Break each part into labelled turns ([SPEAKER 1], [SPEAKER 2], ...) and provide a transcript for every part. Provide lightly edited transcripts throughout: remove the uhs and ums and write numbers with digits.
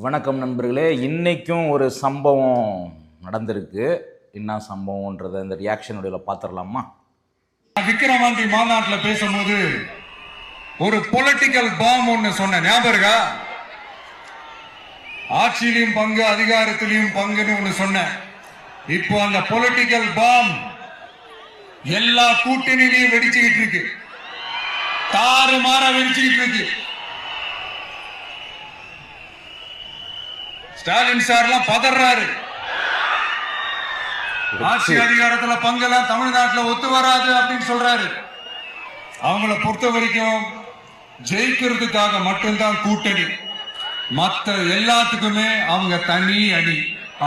[SPEAKER 1] வணக்கம் நண்பர்களே. இன்னைக்கும் ஒரு சம்பவம் நடந்திருக்கு. என்ன சம்பவம்ன்றதை இந்த ரியாக்ஷனுடைய பார்த்துடலாமா?
[SPEAKER 2] விக்கிரவாண்டி மாநாட்டில் பேசும்போது ஒரு பொலிட்டிக்கல் பாம் ஒன்று சொன்ன ஞாபகம் இருக்கா? ஆட்சியிலையும் பங்கு அதிகாரத்திலையும் பங்குன்னு ஒன்று சொன்ன. இப்போ அந்த பொலிட்டிக்கல் பாம் எல்லா கூட்டணியிலையும் வெடிச்சுக்கிட்டு இருக்கு, தாறுமாற வெடிச்சுக்கிட்டு இருக்கு. ஸ்டாலின் சார்லாம் பதறாரு. ஆட்சி அதிகாரத்துல பங்கெல்லாம் தமிழ்நாட்டில் ஒத்து வராது அப்படின்னு சொல்றாரு. அவங்கள பொறுத்த வரைக்கும் ஜெயிக்கிறதுக்காக மட்டும்தான் கூட்டணி, மற்ற எல்லாத்துக்குமே அவங்க தனி அணி,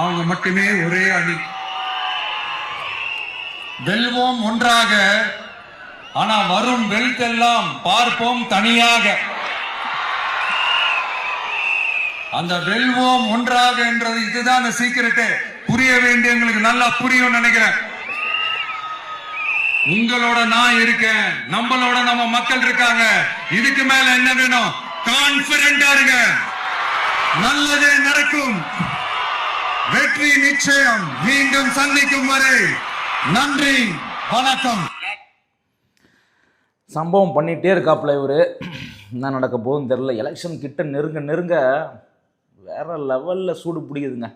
[SPEAKER 2] அவங்க மட்டுமே ஒரே அணி. வெல்வோம் ஒன்றாக, ஆனா வரும் வெல்த்தெல்லாம் பார்ப்போம் தனியாக. அந்த வெல்வோம் ஒன்றாக என்றது இதுதான் சீக்கிரட்டு. புரிய வேண்டியவங்களுக்கு நல்லா புரியும் நினைக்கிறேன். உங்களோட நான் இருக்கேன், நம்மளோட நம்ம மக்கள் இருக்காங்க. இதுக்கு மேல என்ன வேணும்? கான்பிடென்டா இருங்க, நல்லதே நடக்கும், வெற்றி நிச்சயம். மீண்டும் சந்திக்கும் வரை நன்றி, வணக்கம்.
[SPEAKER 1] சம்பவம் பண்ணிகிட்டே இருக்காப்புல இவர். என்ன நடக்க போகுதுன்னு தெரில. எலெக்ஷன் கிட்ட நெருங்க நெருங்க வேற லெவலில் சூடு பிடிக்குதுங்க.